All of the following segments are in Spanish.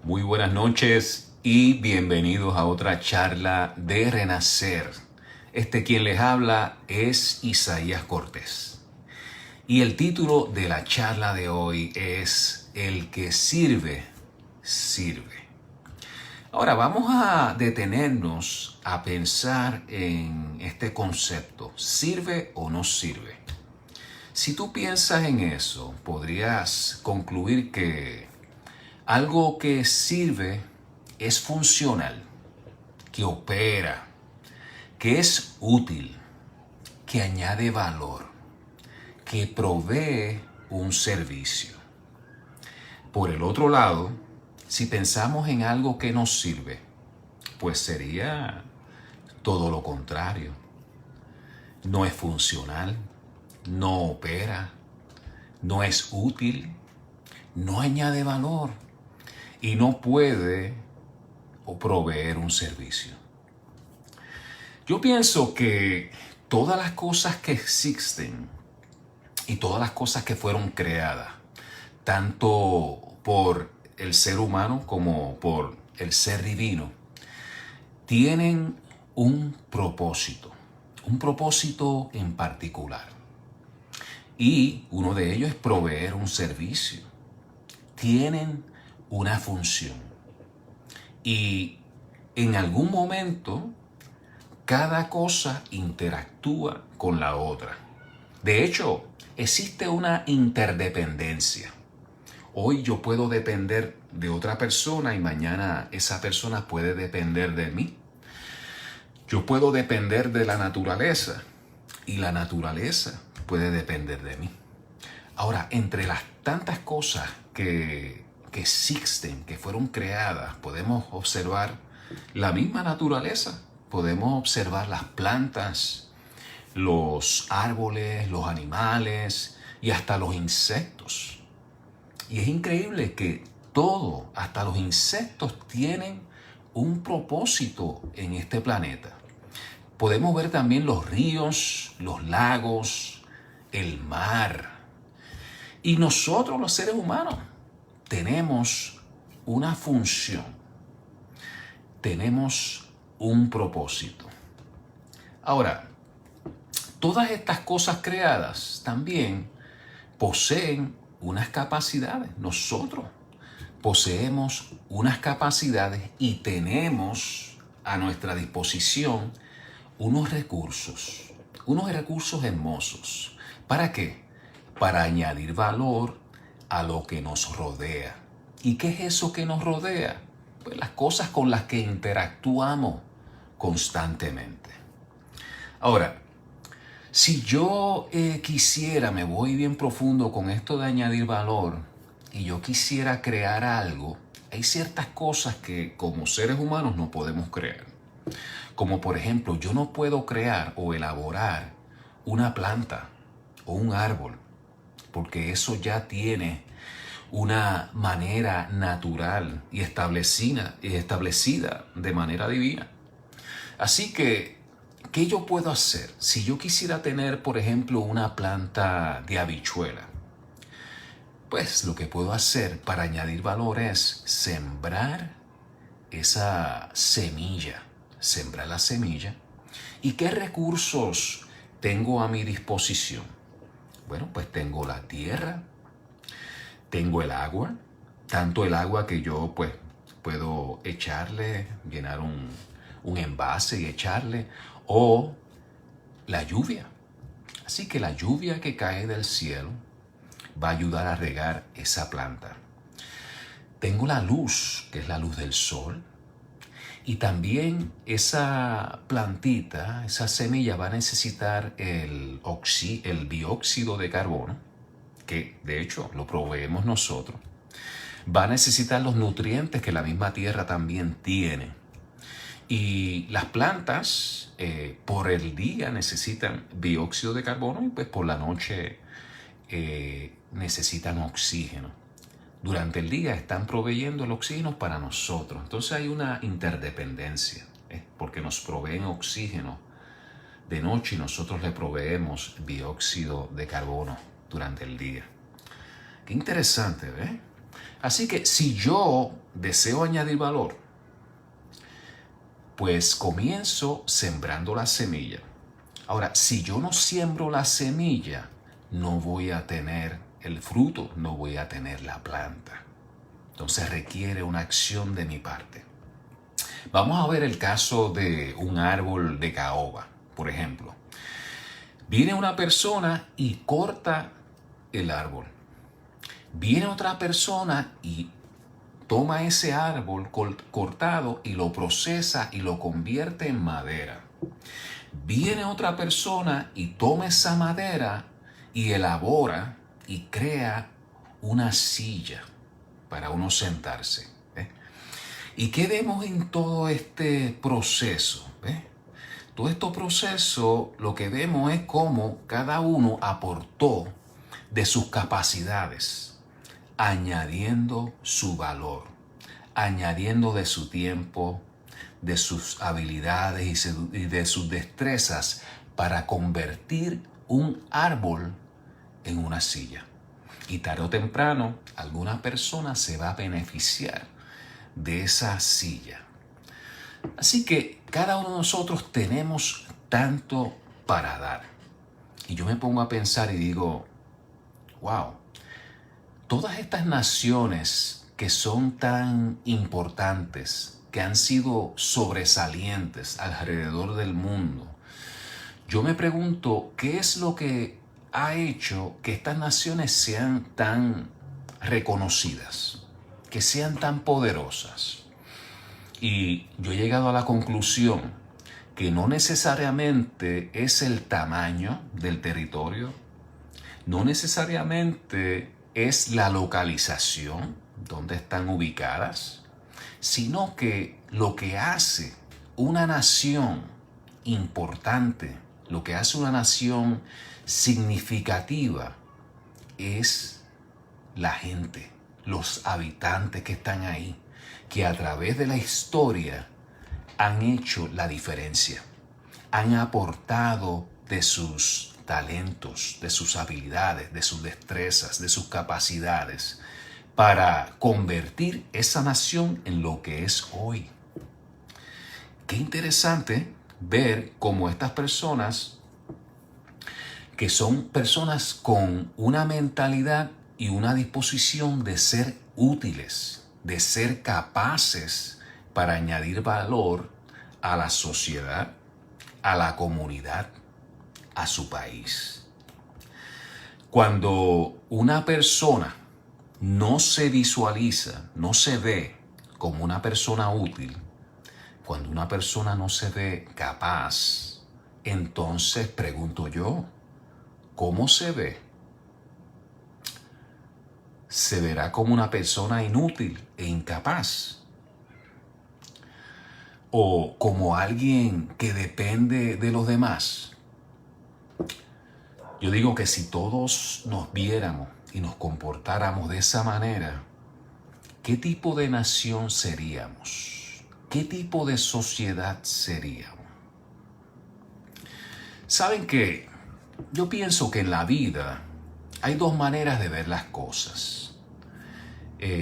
Muy buenas noches y bienvenidos a otra charla de Renacer. Quien les habla es Isaías Cortés. Y el título de la charla de hoy es El que sirve, sirve. Ahora vamos a detenernos a pensar en este concepto, ¿sirve o no sirve? Si tú piensas en eso, podrías concluir que algo que sirve es funcional, que opera, que es útil, que añade valor, que provee un servicio. Por el otro lado, si pensamos en algo que nos sirve, pues sería todo lo contrario. No es funcional, no opera, no es útil, no añade valor y no puede proveer un servicio. Yo pienso que todas las cosas que existen y todas las cosas que fueron creadas, tanto por el ser humano como por el ser divino, tienen un propósito en particular. Y uno de ellos es proveer un servicio. Tienen una función. Y en algún momento, cada cosa interactúa con la otra. De hecho, existe una interdependencia. Hoy yo puedo depender de otra persona y mañana esa persona puede depender de mí. Yo puedo depender de la naturaleza y la naturaleza puede depender de mí. Ahora, entre las tantas cosas que existen, que fueron creadas, podemos observar la misma naturaleza. Podemos observar las plantas, los árboles, los animales y hasta los insectos. Y es increíble que todo, hasta los insectos, tienen un propósito en este planeta. Podemos ver también los ríos, los lagos, el mar. Y nosotros, los seres humanos, tenemos una función, tenemos un propósito. Ahora, todas estas cosas creadas también poseen unas capacidades. Nosotros poseemos unas capacidades y tenemos a nuestra disposición unos recursos hermosos. ¿Para qué? Para añadir valor a lo que nos rodea. ¿Y qué es eso que nos rodea? Pues las cosas con las que interactuamos constantemente. Ahora, si yo quisiera, me voy bien profundo con esto de añadir valor, y yo quisiera crear algo, hay ciertas cosas que como seres humanos no podemos crear. Como por ejemplo, yo no puedo crear o elaborar una planta o un árbol, porque eso ya tiene una manera natural y establecida de manera divina. Así que, ¿qué yo puedo hacer? Si yo quisiera tener, por ejemplo, una planta de habichuela, pues lo que puedo hacer para añadir valor es sembrar esa semilla, sembrar la semilla. ¿Y qué recursos tengo a mi disposición? Bueno, pues tengo la tierra, tengo el agua, tanto el agua que yo pues puedo echarle, llenar un envase y echarle, o la lluvia. Así que la lluvia que cae del cielo va a ayudar a regar esa planta. Tengo la luz, que es la luz del sol, y también esa plantita, esa semilla va a necesitar el dióxido de carbono, que de hecho lo proveemos nosotros. Va a necesitar los nutrientes que la misma tierra también tiene. Y las plantas por el día necesitan dióxido de carbono y pues por la noche necesitan oxígeno. Durante el día están proveyendo el oxígeno para nosotros. Entonces hay una interdependencia, porque nos proveen oxígeno de noche y nosotros le proveemos dióxido de carbono durante el día. Qué interesante, ¿ves? Así que si yo deseo añadir valor, pues comienzo sembrando la semilla. Ahora, si yo no siembro la semilla, no voy a tener el fruto, no voy a tener la planta. Entonces requiere una acción de mi parte. Vamos a ver el caso de un árbol de caoba, por ejemplo. Viene una persona y corta el árbol. Viene otra persona y toma ese árbol cortado y lo procesa y lo convierte en madera. Viene otra persona y toma esa madera y elabora y crea una silla para uno sentarse. ¿Y qué vemos en todo este proceso? Todo este proceso lo que vemos es cómo cada uno aportó de sus capacidades, añadiendo su valor, añadiendo de su tiempo, de sus habilidades y de sus destrezas para convertir un árbol en una silla. Y tarde o temprano, alguna persona se va a beneficiar de esa silla. Así que cada uno de nosotros tenemos tanto para dar. Y yo me pongo a pensar y digo, wow, todas estas naciones que son tan importantes, que han sido sobresalientes alrededor del mundo, yo me pregunto, ¿qué es lo que ha hecho que estas naciones sean tan reconocidas, que sean tan poderosas? Y yo he llegado a la conclusión que no necesariamente es el tamaño del territorio, no necesariamente es la localización donde están ubicadas, sino que lo que hace una nación importante, lo que hace una nación significativa es la gente, los habitantes que están ahí, que a través de la historia han hecho la diferencia, han aportado de sus talentos, de sus habilidades, de sus destrezas, de sus capacidades, para convertir esa nación en lo que es hoy. Qué interesante ver cómo estas personas, que son personas con una mentalidad y una disposición de ser útiles, de ser capaces para añadir valor a la sociedad, a la comunidad, a su país. Cuando una persona no se visualiza, no se ve como una persona útil, cuando una persona no se ve capaz, entonces pregunto yo, ¿cómo se ve? ¿Se verá como una persona inútil e incapaz? ¿O como alguien que depende de los demás? Yo digo que si todos nos viéramos y nos comportáramos de esa manera, ¿qué tipo de nación seríamos? ¿Qué tipo de sociedad seríamos? ¿Saben qué? Yo pienso que en la vida hay dos maneras de ver las cosas.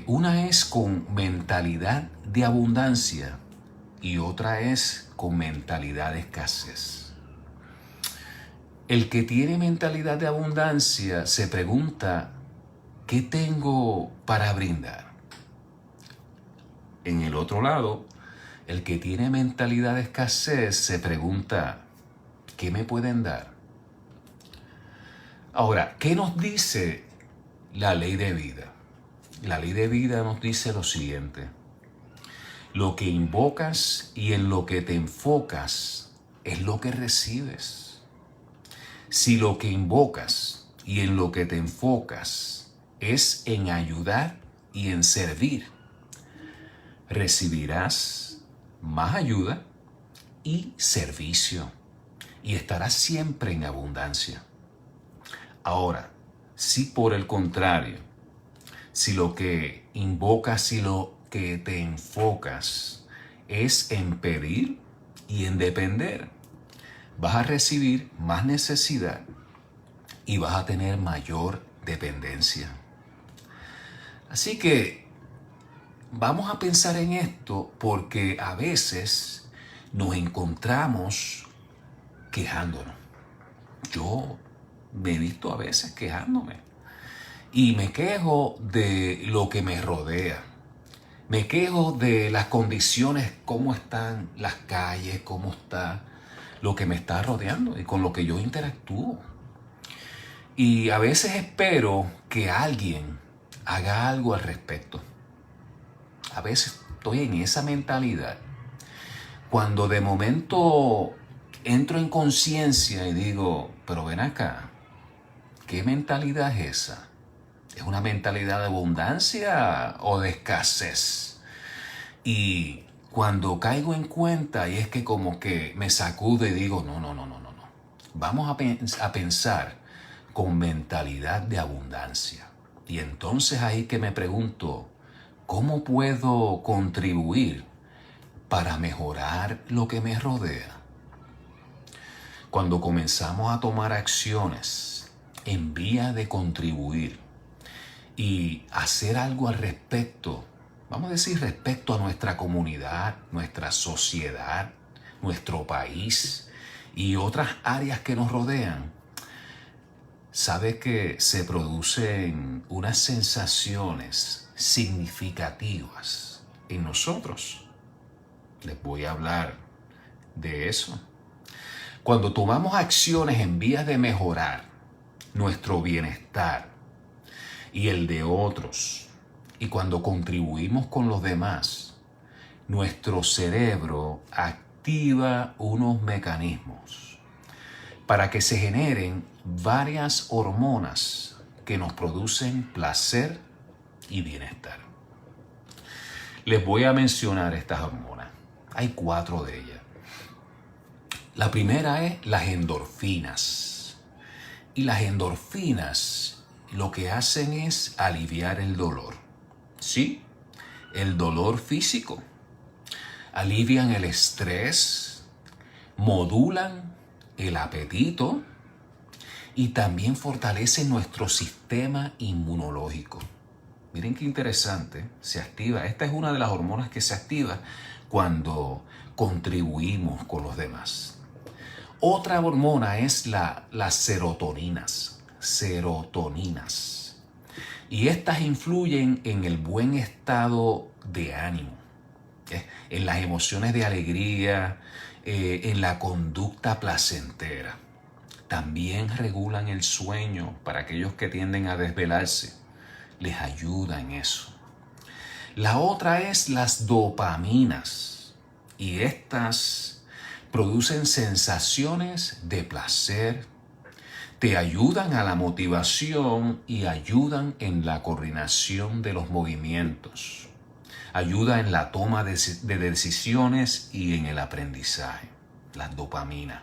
Una es con mentalidad de abundancia y otra es con mentalidad de escasez. El que tiene mentalidad de abundancia se pregunta, ¿qué tengo para brindar? En el otro lado, el que tiene mentalidad de escasez se pregunta, ¿qué me pueden dar? Ahora, ¿qué nos dice la ley de vida? La ley de vida nos dice lo siguiente: lo que invocas y en lo que te enfocas es lo que recibes. Si lo que invocas y en lo que te enfocas es en ayudar y en servir, recibirás más ayuda y servicio y estarás siempre en abundancia. Ahora, si por el contrario, si lo que invocas y lo que te enfocas es en pedir y en depender, vas a recibir más necesidad y vas a tener mayor dependencia. Así que vamos a pensar en esto porque a veces nos encontramos quejándonos. Yo me he visto a veces quejándome y me quejo de lo que me rodea. Me quejo de las condiciones, cómo están las calles, cómo está lo que me está rodeando y con lo que yo interactúo. Y a veces espero que alguien haga algo al respecto. A veces estoy en esa mentalidad. Cuando de momento entro en conciencia y digo, pero ven acá, ¿qué mentalidad es esa? ¿Es una mentalidad de abundancia o de escasez? Y cuando caigo en cuenta y es que como que me sacude y digo, no. Vamos a pensar con mentalidad de abundancia. Y entonces ahí que me pregunto, ¿cómo puedo contribuir para mejorar lo que me rodea? Cuando comenzamos a tomar acciones en vía de contribuir y hacer algo al respecto, vamos a decir respecto a nuestra comunidad, nuestra sociedad, nuestro país y otras áreas que nos rodean, sabe que se producen unas sensaciones significativas en nosotros. Les voy a hablar de eso. Cuando tomamos acciones en vías de mejorar nuestro bienestar y el de otros, y cuando contribuimos con los demás, nuestro cerebro activa unos mecanismos para que se generen varias hormonas que nos producen placer y bienestar. Les voy a mencionar estas hormonas. Hay 4 de ellas. La primera es las endorfinas. Y las endorfinas lo que hacen es aliviar el dolor. ¿Sí? El dolor físico. Alivian el estrés, modulan el apetito y también fortalecen nuestro sistema inmunológico. Miren qué interesante, se activa. Esta es una de las hormonas que se activa cuando contribuimos con los demás. Otra hormona es las serotoninas. Y estas influyen en el buen estado de ánimo, en las emociones de alegría, en la conducta placentera. También regulan el sueño para aquellos que tienden a desvelarse. Les ayuda en eso. La otra es las dopaminas. Y estas producen sensaciones de placer, te ayudan a la motivación y ayudan en la coordinación de los movimientos. Ayuda en la toma de decisiones y en el aprendizaje, las dopaminas.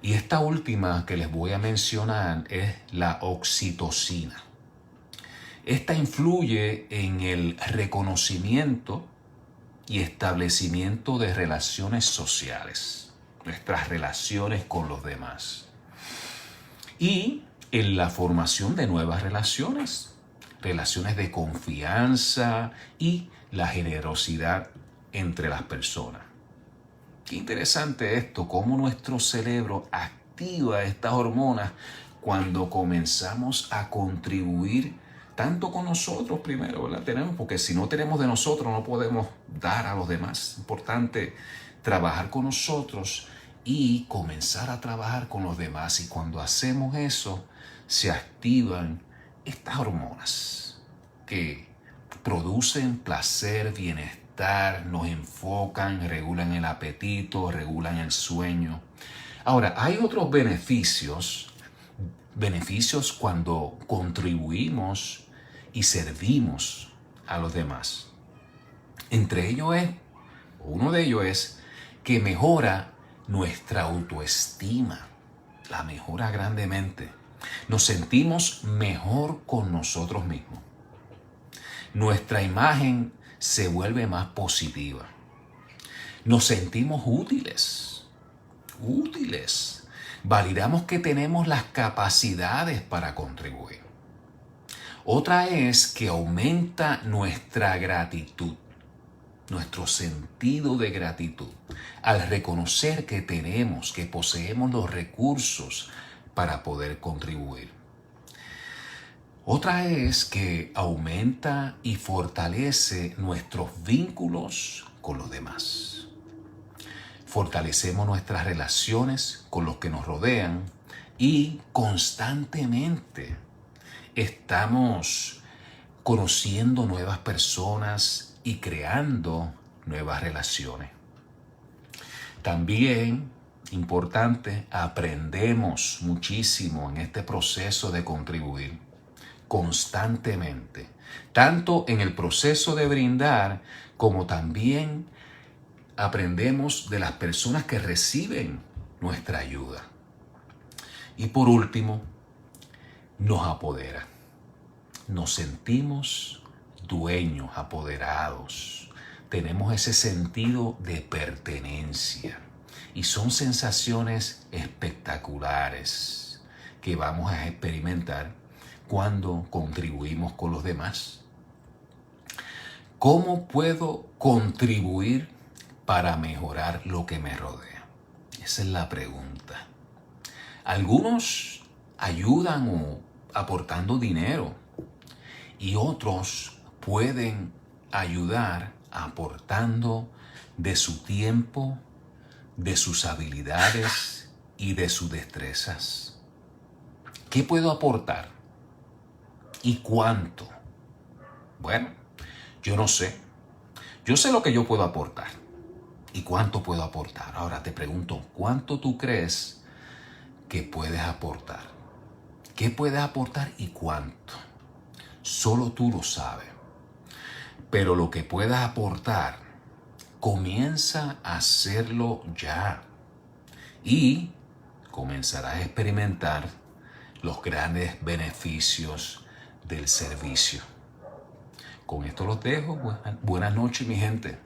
Y esta última que les voy a mencionar es la oxitocina. Esta influye en el reconocimiento y establecimiento de relaciones sociales, nuestras relaciones con los demás. Y en la formación de nuevas relaciones, relaciones de confianza y la generosidad entre las personas. Qué interesante esto, cómo nuestro cerebro activa estas hormonas cuando comenzamos a contribuir tanto con nosotros primero, ¿verdad? Porque si no tenemos de nosotros no podemos dar a los demás. Es importante trabajar con nosotros y comenzar a trabajar con los demás. Y cuando hacemos eso, se activan estas hormonas que producen placer, bienestar, nos enfocan, regulan el apetito, regulan el sueño. Ahora, hay otros beneficios cuando contribuimos y servimos a los demás. Uno de ellos es que mejora nuestra autoestima, la mejora grandemente. Nos sentimos mejor con nosotros mismos. Nuestra imagen se vuelve más positiva. Nos sentimos útiles. Validamos que tenemos las capacidades para contribuir. Otra es que aumenta nuestra gratitud, nuestro sentido de gratitud, al reconocer que tenemos, que poseemos los recursos para poder contribuir. Otra es que aumenta y fortalece nuestros vínculos con los demás. Fortalecemos nuestras relaciones con los que nos rodean y constantemente estamos conociendo nuevas personas y creando nuevas relaciones. También, importante, aprendemos muchísimo en este proceso de contribuir constantemente, tanto en el proceso de brindar como también aprendemos de las personas que reciben nuestra ayuda. Y por último, nos apodera. Nos sentimos dueños, apoderados. Tenemos ese sentido de pertenencia. Y son sensaciones espectaculares que vamos a experimentar cuando contribuimos con los demás. ¿Cómo puedo contribuir para mejorar lo que me rodea? Esa es la pregunta. Algunos ayudan aportando dinero y otros pueden ayudar aportando de su tiempo, de sus habilidades y de sus destrezas. ¿Qué puedo aportar? ¿Y cuánto? Bueno, yo no sé. Yo sé lo que yo puedo aportar. ¿Y cuánto puedo aportar? Ahora te pregunto, ¿cuánto tú crees que puedes aportar? ¿Qué puedes aportar y cuánto? Solo tú lo sabes. Pero lo que puedas aportar, comienza a hacerlo ya. Y comenzarás a experimentar los grandes beneficios del servicio. Con esto los dejo. Buenas noches, mi gente.